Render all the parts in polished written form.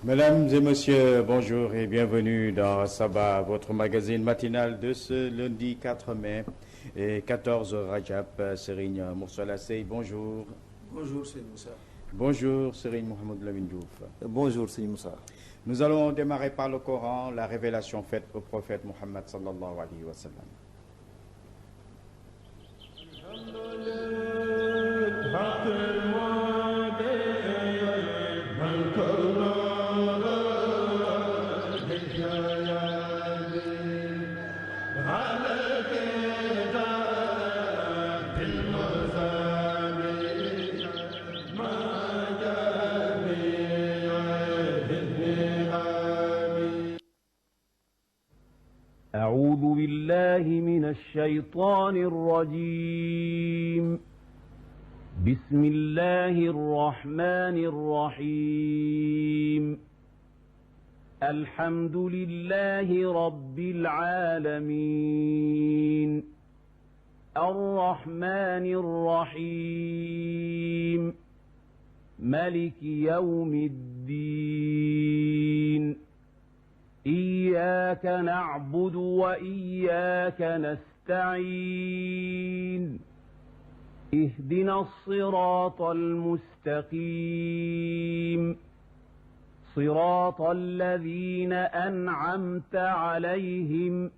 Mesdames et messieurs, bonjour et bienvenue dans Sabah, votre magazine matinal de ce lundi 4 mai et 14 Rajab. Serigne Moursala Sey, bonjour. Bonjour Serigne Moussa. Bonjour Serigne Mohamed Lamine Diouf. Bonjour Serigne Moussa. Nous allons démarrer par le Coran, la révélation faite au prophète Mohammed sallallahu alayhi wa sallam. أعوذ بالله من الشيطان الرجيم. بسم الله الرحمن الرحيم. الحمد لله رب العالمين. الرحمن الرحيم. ملك يوم الدين. إياك نعبد وإياك نستعين. اهدنا الصراط المستقيم. صراط الذين أنعمت عليهم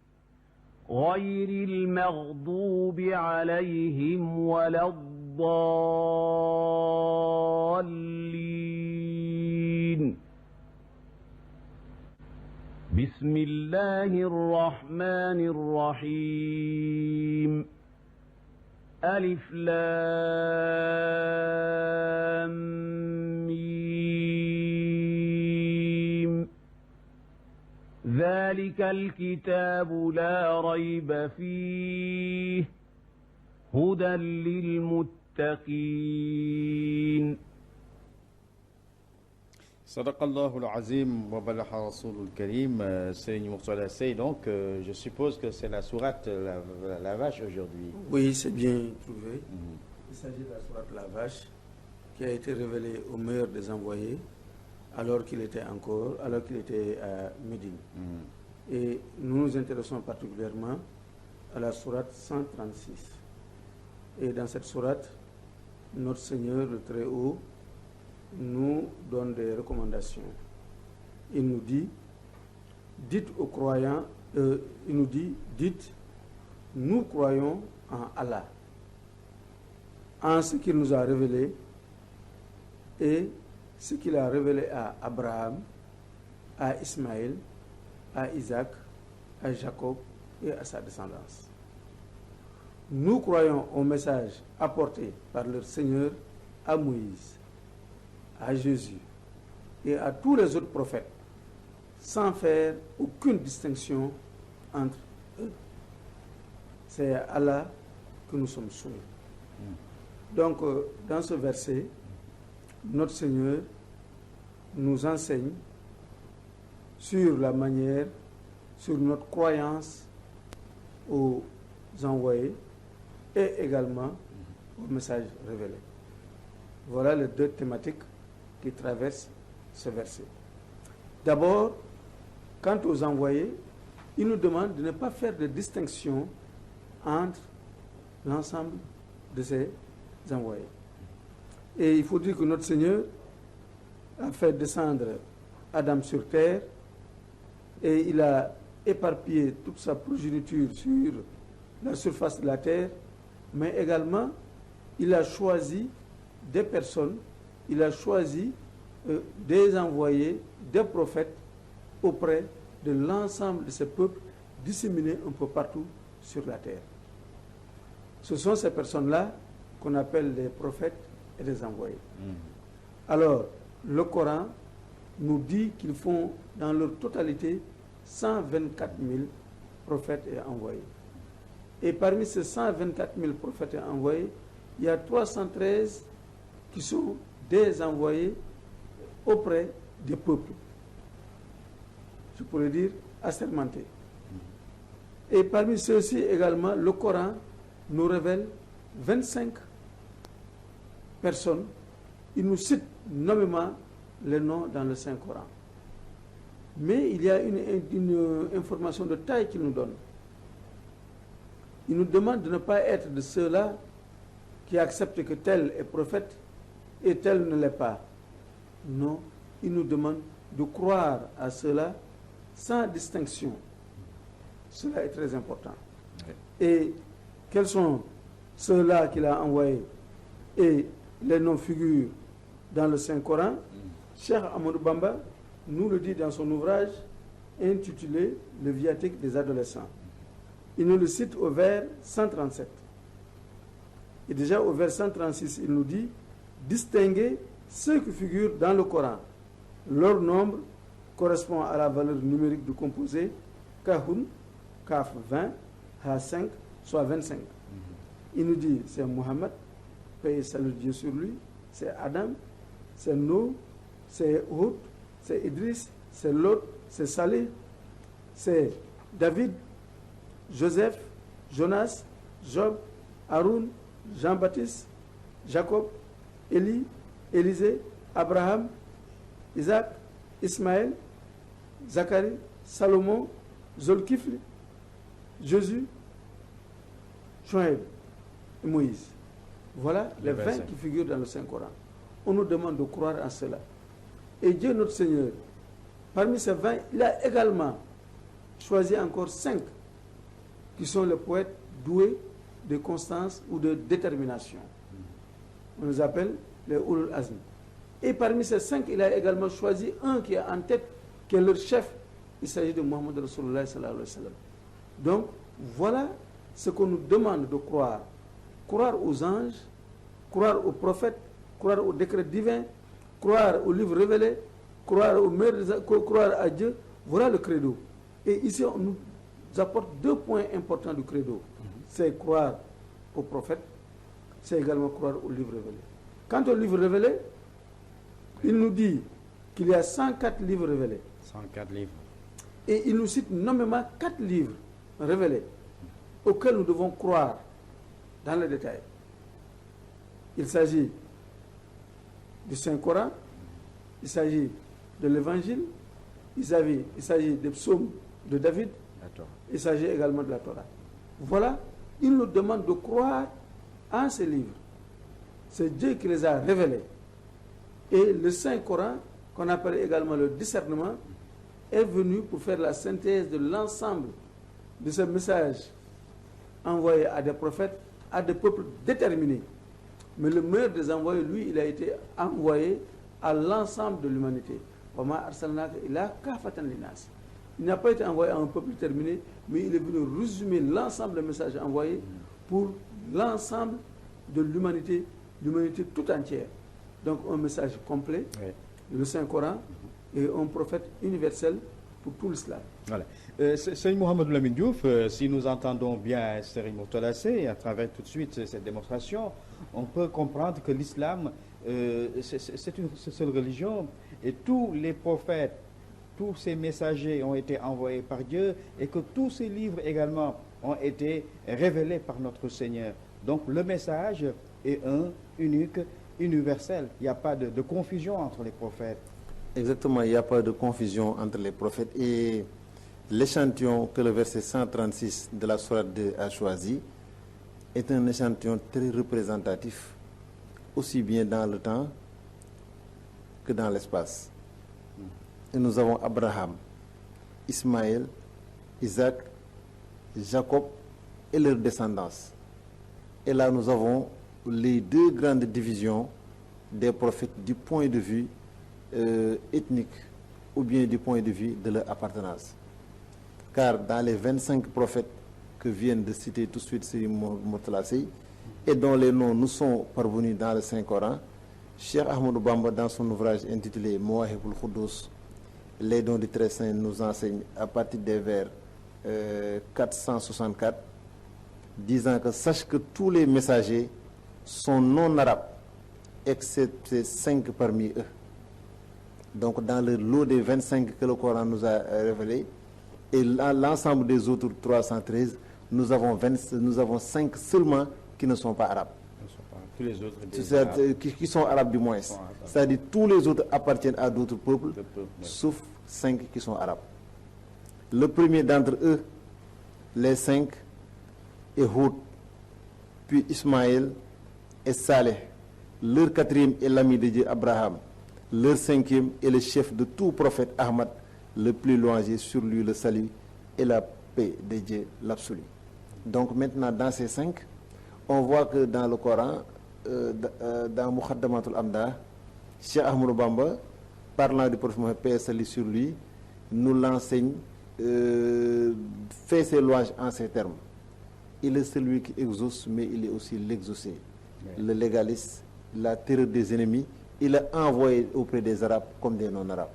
غير المغضوب عليهم ولا الضالين. بسم الله الرحمن الرحيم. ألف لام ميم. ذلك الكتاب لا ريب فيه هدى للمتقين. Sadaqallahu al-Azim wa balagha Rasoul al-Karim. Serigne Moursala Sey, donc je suppose que c'est la sourate la vache aujourd'hui. Oui, c'est bien trouvé. Il s'agit de la sourate la vache qui a été révélée au meilleur des envoyés alors qu'il était à Médine. Et nous nous intéressons particulièrement à la sourate 136. Et dans cette sourate, notre Seigneur le Très-Haut nous donne des recommandations. Il nous dit, dites aux croyants, dites, nous croyons en Allah, en ce qu'il nous a révélé et ce qu'il a révélé à Abraham, à Ismaël, à Isaac, à Jacob et à sa descendance. Nous croyons au message apporté par leur Seigneur à Moïse, à Jésus et à tous les autres prophètes, sans faire aucune distinction entre eux. C'est à Allah que nous sommes soumis. Donc, dans ce verset, notre Seigneur nous enseigne sur la manière, sur notre croyance aux envoyés et également au message révélé. Voilà les deux thématiques qui traverse ce verset. D'abord, quant aux envoyés, il nous demande de ne pas faire de distinction entre l'ensemble de ces envoyés. Et il faut dire que notre Seigneur a fait descendre Adam sur terre et il a éparpillé toute sa progéniture sur la surface de la terre, mais également il a choisi des personnes, il a choisi des envoyés, des prophètes auprès de l'ensemble de ces peuples disséminés un peu partout sur la terre. Ce sont ces personnes-là qu'on appelle les prophètes et les envoyés. Alors, le Coran nous dit qu'ils font dans leur totalité 124 000 prophètes et envoyés. Et parmi ces 124 000 prophètes envoyés, il y a 313 qui sont des envoyés auprès des peuples. Je pourrais dire assermentés. Et parmi ceux-ci également, le Coran nous révèle 25 personnes. Il nous cite nommément les noms dans le Saint-Coran. Mais il y a une information de taille qu'il nous donne. Il nous demande de ne pas être de ceux-là qui acceptent que tel est prophète et tel ne l'est pas. Non, il nous demande de croire à cela sans distinction. Cela est très important. Oui. Et quels sont ceux-là qu'il a envoyés? Et les noms figurent dans le Saint-Coran. Cheikh Ahmadou Bamba nous le dit dans son ouvrage intitulé « Le viatique des adolescents ». Il nous le cite au vers 137. Et déjà au vers 136, il nous dit « Distinguez ceux qui figurent dans le Coran. Leur nombre correspond à la valeur numérique du composé Kahun, Kaf 20, Ha 5, soit 25. Il nous dit c'est Mohammed, paix et salut de Dieu sur lui, c'est Adam, c'est Noé, c'est Hud, c'est Idriss, c'est Lot, c'est Salih, c'est David, Joseph, Jonas, Job, Haroun, Jean-Baptiste, Jacob, Élie, Élisée, Abraham, Isaac, Ismaël, Zacharie, Salomon, Zolkifli, Jésus, Shoaib et Moïse. Voilà les 20 qui figurent dans le Saint-Coran. On nous demande de croire en cela. Et Dieu notre Seigneur, parmi ces 20, il a également choisi encore 5 qui sont les poètes doués de constance ou de détermination. On les appelle les Ulul Azm. Et parmi ces 5, il a également choisi un qui est en tête, qui est leur chef. Il s'agit de Muhammad Rasulullah sallallahu alayhi wa sallam. Donc, voilà ce qu'on nous demande de croire. Croire aux anges, croire aux prophètes, croire aux décrets divins, croire aux livres révélés, croire croire à Dieu. Voilà le credo. Et ici, on nous apporte 2 points importants du credo. C'est croire aux prophètes, c'est également croire aux livres révélés. Quant aux livres révélés, il nous dit qu'il y a 104 livres révélés. 104 livres. Et il nous cite nommément 4 livres révélés auxquels nous devons croire dans le détail. Il s'agit du Saint-Coran, il s'agit de l'Évangile, il s'agit des psaumes de David, il s'agit également de la Torah. Voilà, il nous demande de croire en ces livres. C'est Dieu qui les a révélés. Et le Saint-Coran, qu'on appelle également le discernement, est venu pour faire la synthèse de l'ensemble de ces messages envoyés à des prophètes, à des peuples déterminés. Mais le meilleur des envoyés, lui, il a été envoyé à l'ensemble de l'humanité. Il n'a pas été envoyé à un peuple déterminé, mais il est venu résumer l'ensemble des messages envoyés pour l'ensemble de l'humanité tout entière. Donc un message complet, le Saint-Coran, et un prophète universel pour tout l'islam. Voilà. Seigneur Mohamed Lamine Diouf, si nous entendons bien Serigne Mourtada Sy, à travers tout de suite cette démonstration, on peut comprendre que l'islam, c'est une seule religion, et tous les prophètes, tous ces messagers ont été envoyés par Dieu, et que tous ces livres également ont été révélés par notre Seigneur. Donc le message est un, unique, universel. Il n'y a pas de confusion entre les prophètes. Exactement, il n'y a pas de confusion entre les prophètes. Et l'échantillon que le verset 136 de la sourate 2 a choisi est un échantillon très représentatif, aussi bien dans le temps que dans l'espace. Et nous avons Abraham, Ismaël, Isaac, Jacob et leurs descendance. Et là, nous avons les 2 grandes divisions des prophètes du point de vue ethnique ou bien du point de vue de leur appartenance. Car dans les 25 prophètes que viennent de citer tout de suite Serigne Mourtada Sy et dont les noms nous sont parvenus dans le Saint-Coran, Cheikh Ahmadou Bamba, dans son ouvrage intitulé Mawahibul Khoudous, les dons du Très Saint, nous enseigne à partir des vers 464 disant que sache que tous les messagers sont non arabes, excepté 5 parmi eux. Donc dans le lot des 25 que le Coran nous a révélés, et l'ensemble des autres 313, nous avons 5 seulement qui ne sont pas arabes. Tous les autres qui sont arabes du moins. C'est-à-dire tous les autres appartiennent à d'autres peuples, sauf 5 qui sont arabes. Le premier d'entre eux, les 5, est Hud, puis Ismaël et Saleh. Leur 4e est l'ami de Dieu Abraham. Leur 5e est le chef de tout prophète Ahmad, le plus louangé, sur lui le salut et la paix de Dieu l'absolu. Donc maintenant, dans ces 5, on voit que dans le Coran, dans Muqaddamatul Amda, Cheikh Ahmadou Bamba, parlant du prophète Mohammed, paix et salut sur lui, nous l'enseigne, fait ses louanges en ces termes. Il est celui qui exauce, mais il est aussi l'exaucé. Le légaliste, la terreur des ennemis, il a envoyé auprès des Arabes comme des non-Arabes.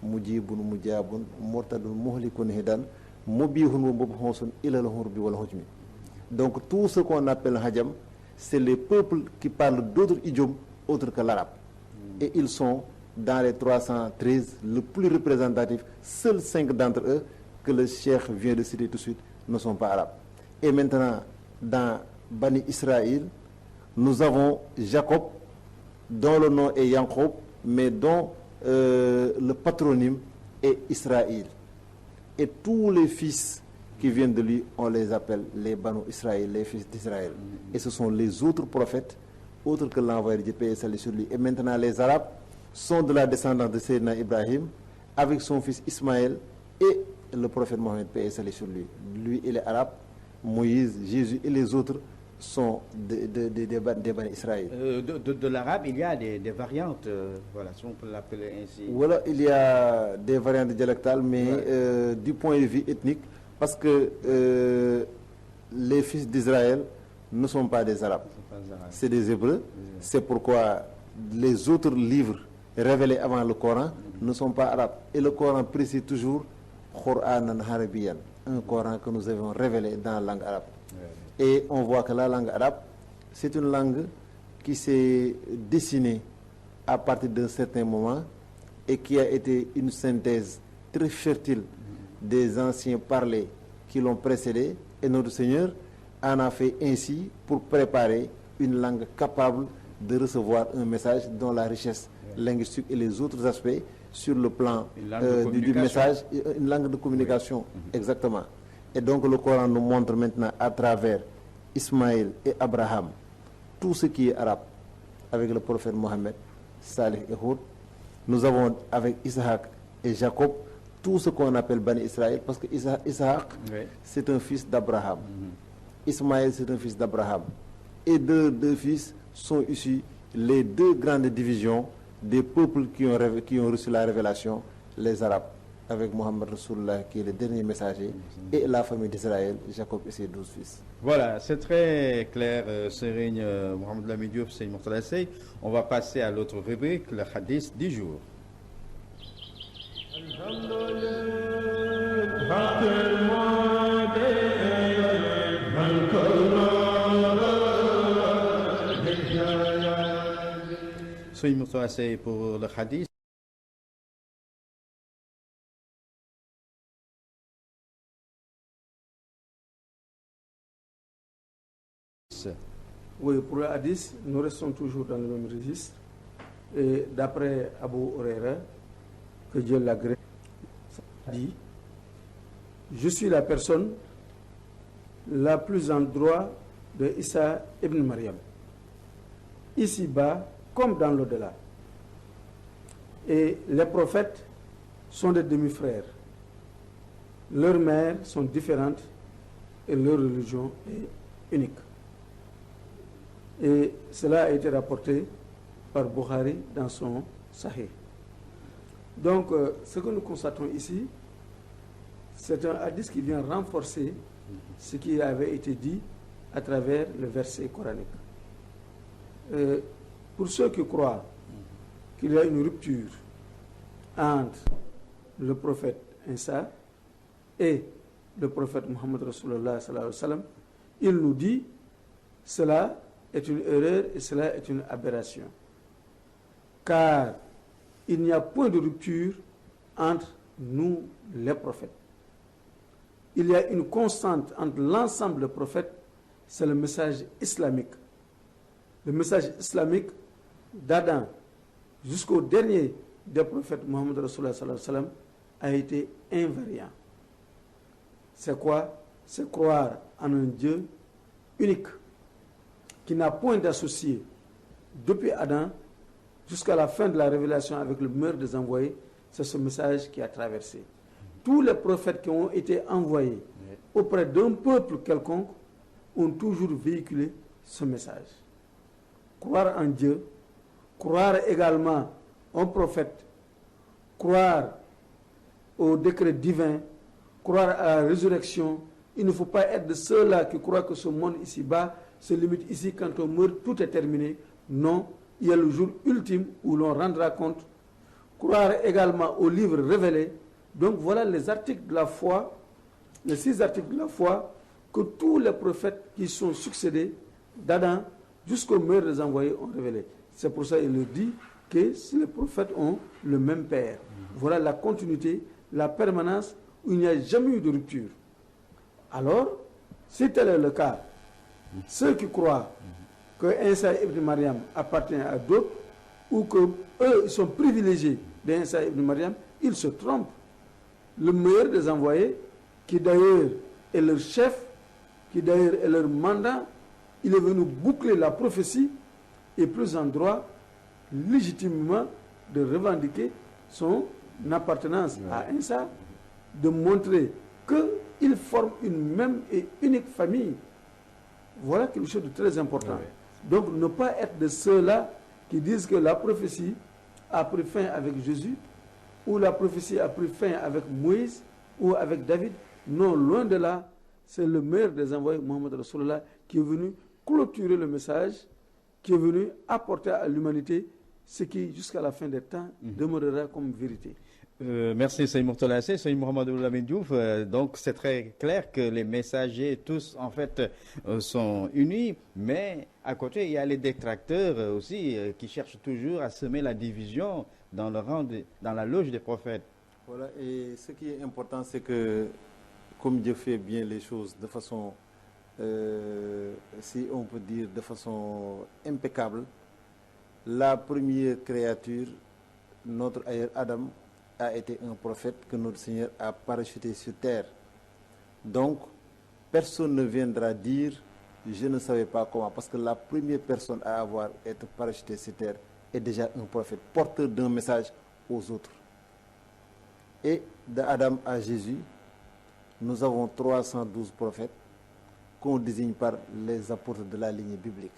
Mujibun, mujabun, murtadun, muhlikun hidan, mubihun wa mubhonsun ila l'hurbi wal hujmi. Donc tout ce qu'on appelle Hajam, c'est les peuples qui parlent d'autres idiomes autres que l'arabe. Et ils sont dans les 313 le plus représentatifs. Seuls 5 d'entre eux, que le cheikh vient de citer tout de suite, ne sont pas arabes. Et maintenant, dans Bani Israël, nous avons Jacob, dont le nom est Yankob, mais dont le patronyme est Israël. Et tous les fils qui viennent de lui, on les appelle les Banu Israël, les fils d'Israël. Et ce sont les autres prophètes, autres que l'envoyé de Dieu, paix et salut sur lui. Et maintenant, les Arabes sont de la descendance de Sayyidina Ibrahim, avec son fils Ismaël et le prophète Mohammed, paix et salut sur lui. Lui, il est arabe, Moïse, Jésus et les autres sont des Bani Israël. De l'arabe, il y a des variantes, voilà, si on peut l'appeler ainsi. Voilà, il y a des variantes dialectales, mais du point de vue ethnique, parce que les fils d'Israël ne sont pas des Arabes, c'est des Hébreux. C'est pourquoi les autres livres révélés avant le Coran ne sont pas arabes. Et le Coran précise toujours Qur'anan Arabiyan, un Coran que nous avons révélé dans la langue arabe. Et on voit que la langue arabe, c'est une langue qui s'est dessinée à partir d'un certain moment et qui a été une synthèse très fertile des anciens parlers qui l'ont précédé. Et notre Seigneur en a fait ainsi pour préparer une langue capable de recevoir un message dont la richesse linguistique et les autres aspects sur le plan du message, une langue de communication, exactement. Et donc le Coran nous montre maintenant à travers Ismaël et Abraham tout ce qui est arabe, avec le prophète Mohammed, Salih et Hud. Nous avons avec Isaac et Jacob tout ce qu'on appelle Bani Israël, parce que Isaac c'est un fils d'Abraham, Ismaël c'est un fils d'Abraham, et deux fils sont issus, les 2 grandes divisions des peuples qui ont reçu la révélation, les Arabes, avec Mohammed Rasulullah qui est le dernier messager, et la famille d'Israël, Jacob et ses 12 fils. Voilà, c'est très clair, Serigne Mohamed Lamine Diop, Serigne Mourtada Sey. On va passer à l'autre rubrique, le hadith du jour. Serigne Mourtada Sey pour le hadith. Oui, pour le hadith, nous restons toujours dans le même registre. Et d'après Abu Huraira, que Dieu l'agrée, dit: je suis la personne la plus en droit de Isa ibn Maryam, ici-bas comme dans l'au-delà. Et les prophètes sont des demi-frères. Leurs mères sont différentes et leur religion est unique. Et cela a été rapporté par Bukhari dans son Sahih. Donc, ce que nous constatons ici, c'est un hadith qui vient renforcer ce qui avait été dit à travers le verset coranique. Pour ceux qui croient qu'il y a une rupture entre le prophète Isa et le prophète Muhammad Rasulullah sallallahu alayhi wa sallam, il nous dit cela est une erreur et cela est une aberration. Car il n'y a point de rupture entre nous, les prophètes. Il y a une constante entre l'ensemble des prophètes, c'est le message islamique. Le message islamique d'Adam jusqu'au dernier des prophètes, Mohammed Rasulullah sallallahu alayhi wa sallam, a été invariant. C'est quoi? C'est croire en un Dieu unique, qui n'a point d'associé depuis Adam jusqu'à la fin de la révélation avec le meilleur des envoyés. C'est ce message qui a traversé. Tous les prophètes qui ont été envoyés auprès d'un peuple quelconque ont toujours véhiculé ce message. Croire en Dieu, croire également en prophète, croire au décret divin, croire à la résurrection. Il ne faut pas être de ceux-là qui croient que ce monde ici-bas se limite ici, quand on meurt, tout est terminé. Non, il y a le jour ultime où l'on rendra compte. Croire également aux livres révélés. Donc voilà les articles de la foi, les 6 articles de la foi que tous les prophètes qui sont succédés d'Adam jusqu'au meilleur des envoyés ont révélé. C'est pour ça qu'il le dit que si les prophètes ont le même père. Voilà la continuité, la permanence où il n'y a jamais eu de rupture. Alors, si tel est le cas, ceux qui croient que Isa ibn Maryam appartient à d'autres ou que eux ils sont privilégiés d'Isa ibn Maryam, ils se trompent. Le meilleur des envoyés, qui d'ailleurs est leur chef, qui d'ailleurs est leur mandat, il est venu boucler la prophétie et plus en droit légitimement de revendiquer son appartenance à Isa, de montrer qu'ils forment une même et unique famille. Voilà quelque chose de très important. Donc ne pas être de ceux-là qui disent que la prophétie a pris fin avec Jésus, ou la prophétie a pris fin avec Moïse ou avec David. Non, loin de là, c'est le meilleur des envoyés, Mohammed Rasulullah, qui est venu clôturer le message, qui est venu apporter à l'humanité ce qui, jusqu'à la fin des temps, demeurera comme vérité. Merci Seymour Mourtala Sey, Seymour Mohamed Lamine Diouf. Donc c'est très clair que les messagers tous en fait sont unis, mais à côté il y a les détracteurs aussi qui cherchent toujours à semer la division dans le rang dans la loge des prophètes. Voilà, et ce qui est important, c'est que comme Dieu fait bien les choses de façon, si on peut dire de façon impeccable, la première créature, notre aïeur Adam, a été un prophète que notre Seigneur a parachuté sur terre. Donc, personne ne viendra dire je ne savais pas comment, parce que la première personne à avoir été parachutée sur terre est déjà un prophète, porteur d'un message aux autres. Et d'Adam à Jésus, nous avons 312 prophètes qu'on désigne par les apôtres de la lignée biblique.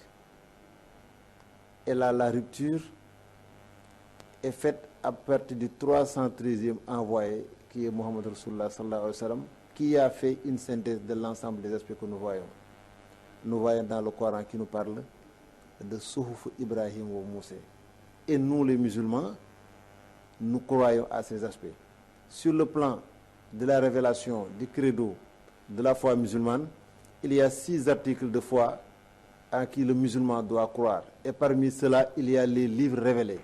Et là, la rupture est faite à partir du 313e envoyé, qui est Mohammed Rasulullah sallallahu alayhi wa sallam, qui a fait une synthèse de l'ensemble des aspects que nous voyons. Nous voyons dans le Coran qui nous parle de Suhuf Ibrahim ou Moussa. Et nous, les musulmans, nous croyons à ces aspects. Sur le plan de la révélation du credo de la foi musulmane, il y a 6 articles de foi à qui le musulman doit croire. Et parmi ceux-là, il y a les livres révélés,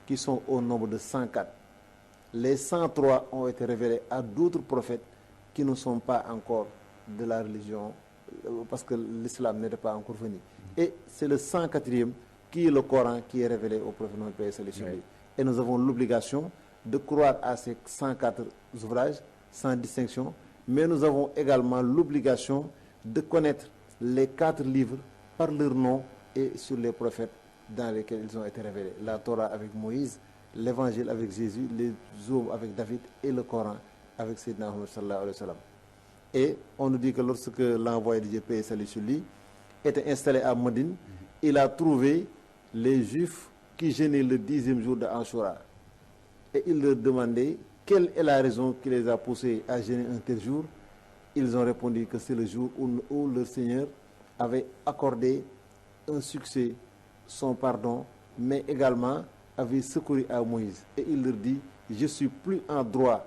qui sont au nombre de 104. Les 103 ont été révélés à d'autres prophètes qui ne sont pas encore de la religion, parce que l'islam n'était pas encore venu. Et c'est le 104e qui est le Coran qui est révélé au prophète Mohammed sallallahu alayhi wa sallam. Et nous avons l'obligation de croire à ces 104 ouvrages sans distinction, mais nous avons également l'obligation de connaître les 4 livres par leur nom et sur les prophètes dans lesquels ils ont été révélés. La Torah avec Moïse, l'évangile avec Jésus, les psaumes avec David et le Coran avec Sayyidina Muhammad sallallahu alayhi wa sallam. Et on nous dit que lorsque l'envoyé de Dieu, paix et salut sur lui, était installé à Médine, il a trouvé les Juifs qui jeûnaient le 10e jour de Ashura. Et il leur demandait quelle est la raison qui les a poussés à jeûner un tel jour. Ils ont répondu que c'est le jour où le Seigneur avait accordé un succès, son pardon, mais également avait secouru à Moïse. Et il leur dit, je suis plus en droit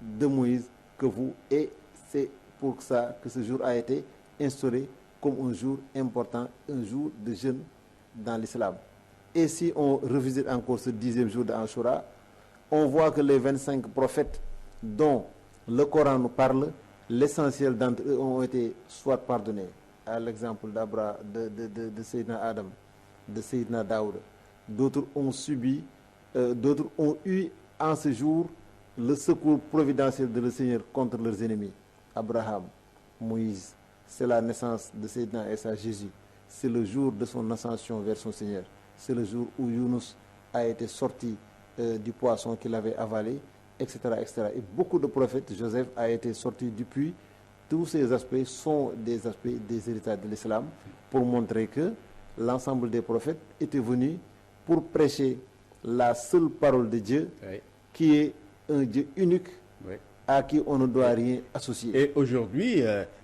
de Moïse que vous, et c'est pour ça que ce jour a été instauré comme un jour important, un jour de jeûne dans l'islam. Et si on revisite encore ce 10e jour d'Ashura, on voit que les 25 prophètes dont le Coran nous parle, l'essentiel d'entre eux ont été soit pardonnés, à l'exemple de Sayyidina Adam, de Sayyidina Daoud. D'autres ont subi, d'autres ont eu en ce jour le secours providentiel de le Seigneur contre leurs ennemis. Abraham, Moïse, c'est la naissance de Sayyidina Isa, Jésus. C'est le jour de son ascension vers son Seigneur. C'est le jour où Yunus a été sorti du poisson qu'il avait avalé, etc., etc. Et beaucoup de prophètes, Joseph a été sorti du puits. Tous ces aspects sont des aspects des héritages de l'islam pour montrer que l'ensemble des prophètes étaient venus pour prêcher la seule parole de Dieu, Oui. qui est un Dieu unique, Oui. à qui on ne doit rien associer. Et aujourd'hui,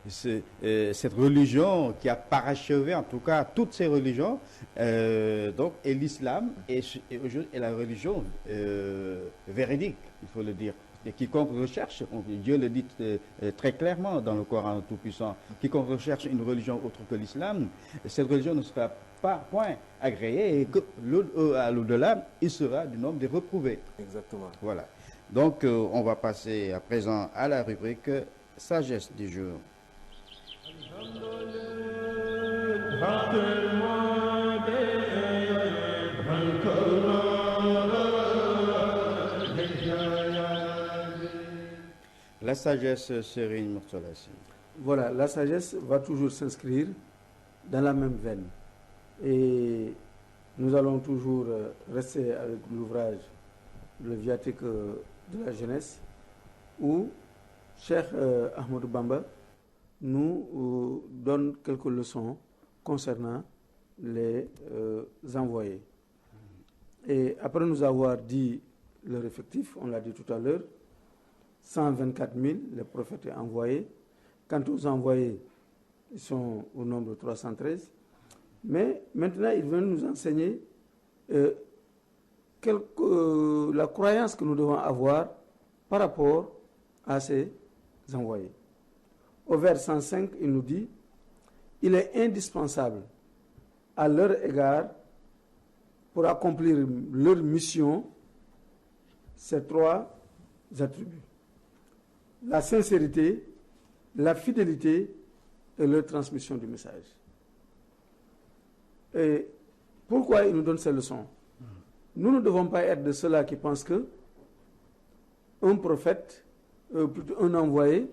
cette religion qui a parachevé, en tout cas, toutes ces religions, donc, est l'islam, et aujourd'hui est la religion véridique, il faut le dire. Et quiconque recherche, Dieu le dit très clairement dans le Coran Tout-Puissant, quiconque recherche une religion autre que l'islam, cette religion ne sera pas point agréée, et que à l'au-delà, il sera du nombre des reprouvés. Exactement. Voilà. Donc, on va passer à présent à la rubrique sagesse du jour. La sagesse, Serigne Mourtala Sy. Voilà, la sagesse va toujours s'inscrire dans la même veine. Et nous allons toujours rester avec l'ouvrage, le viatique de la jeunesse, où Cheikh Ahmadou Bamba nous donne quelques leçons concernant les envoyés. Et après nous avoir dit leur effectif, on l'a dit tout à l'heure, 124 000, les prophètes envoyés. Quant aux envoyés, ils sont au nombre de 313. Mais maintenant, il vient nous enseigner la croyance que nous devons avoir par rapport à ces envoyés. Au vers 105, il nous dit « Il est indispensable à leur égard, pour accomplir leur mission, ces trois attributs. La sincérité, la fidélité et leur transmission du message. » Et pourquoi il nous donne ces leçons? Nous ne devons pas être de ceux-là qui pensent que un prophète, plutôt un envoyé,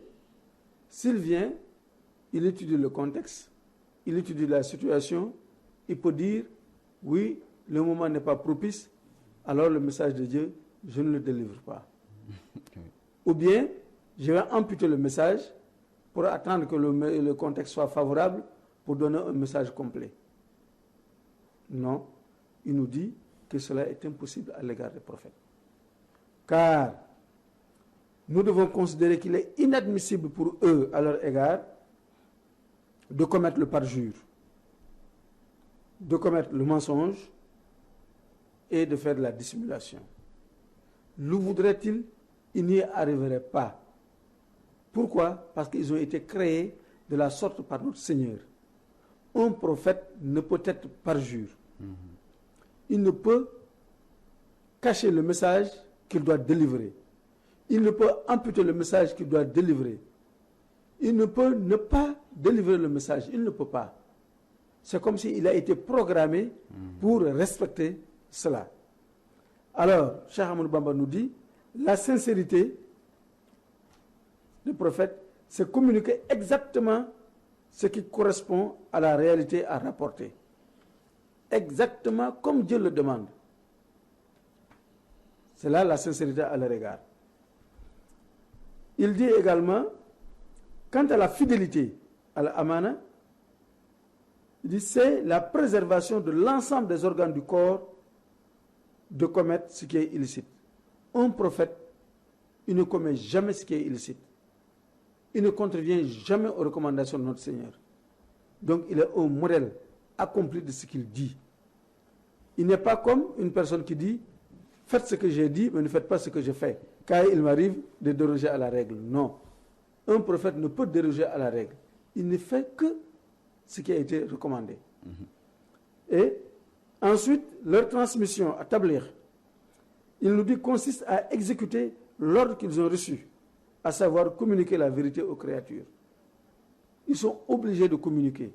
s'il vient, il étudie le contexte, il étudie la situation, il peut dire, oui, le moment n'est pas propice, alors le message de Dieu, je ne le délivre pas. Ou bien, je vais amputer le message pour attendre que le contexte soit favorable pour donner un message complet. Non, il nous dit que cela est impossible à l'égard des prophètes. Car nous devons considérer qu'il est inadmissible pour eux, à leur égard, de commettre le parjure, de commettre le mensonge et de faire de la dissimulation. Le voudraient-ils? Ils n'y arriveraient pas. Pourquoi? Parce qu'ils ont été créés de la sorte par notre Seigneur. Un prophète ne peut être parjure. Il ne peut cacher le message qu'il doit délivrer. Il ne peut amputer le message qu'il doit délivrer. Il ne peut ne pas délivrer le message. Il ne peut pas. C'est comme s'il a été programmé pour respecter cela. Alors, Cheikh Ahmadou Bamba nous dit, la sincérité du prophète, c'est communiquer exactement ce qui correspond à la réalité à rapporter. Exactement comme Dieu le demande. C'est là la sincérité à leur égard. Il dit également, quant à la fidélité à l'amana, il dit c'est la préservation de l'ensemble des organes du corps de commettre ce qui est illicite. Un prophète, il ne commet jamais ce qui est illicite. Il ne contrevient jamais aux recommandations de notre Seigneur. Donc il est un modèle accompli de ce qu'il dit. Il n'est pas comme une personne qui dit « Faites ce que j'ai dit, mais ne faites pas ce que je fais, car il m'arrive de déroger à la règle. » Non. Un prophète ne peut déroger à la règle. Il ne fait que ce qui a été recommandé. Et ensuite, leur transmission à tablir, il nous dit, consiste à exécuter l'ordre qu'ils ont reçu, à savoir communiquer la vérité aux créatures. Ils sont obligés de communiquer.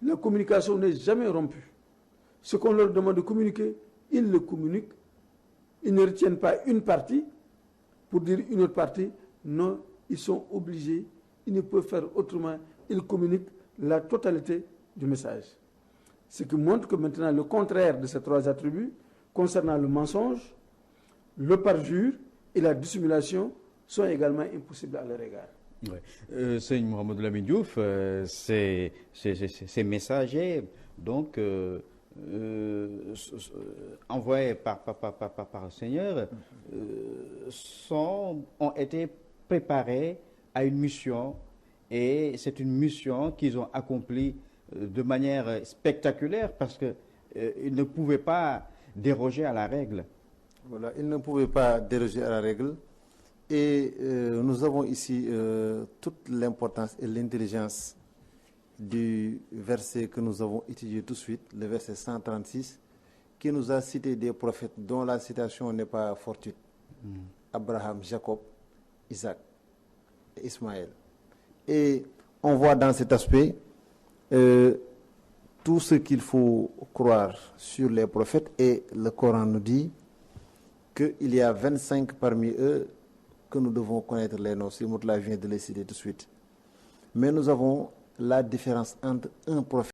La communication n'est jamais rompue. Ce qu'on leur demande de communiquer, ils le communiquent. Ils ne retiennent pas une partie pour dire une autre partie. Non, ils sont obligés. Ils ne peuvent faire autrement. Ils communiquent la totalité du message. Ce qui montre que maintenant, le contraire de ces trois attributs, concernant le mensonge, le parjure et la dissimulation, sont également impossibles à leur égard. Ouais. Seigneur Mohamed Lamine Diouf, ces messagers, donc, envoyés par le Seigneur, ont été préparés à une mission, et c'est une mission qu'ils ont accomplie de manière spectaculaire parce qu'ils ne pouvaient pas déroger à la règle. Voilà, ils ne pouvaient pas déroger à la règle. Et nous avons ici toute l'importance et l'intelligence du verset que nous avons étudié tout de suite, le verset 136, qui nous a cité des prophètes dont la citation n'est pas fortuite. Abraham, Jacob, Isaac et Ismaël. Et on voit dans cet aspect tout ce qu'il faut croire sur les prophètes, et le Coran nous dit qu'il y a 25 parmi eux que nous devons connaître les noms. Si Moutla vient de les citer tout de suite. Mais nous avons la différence entre un prophète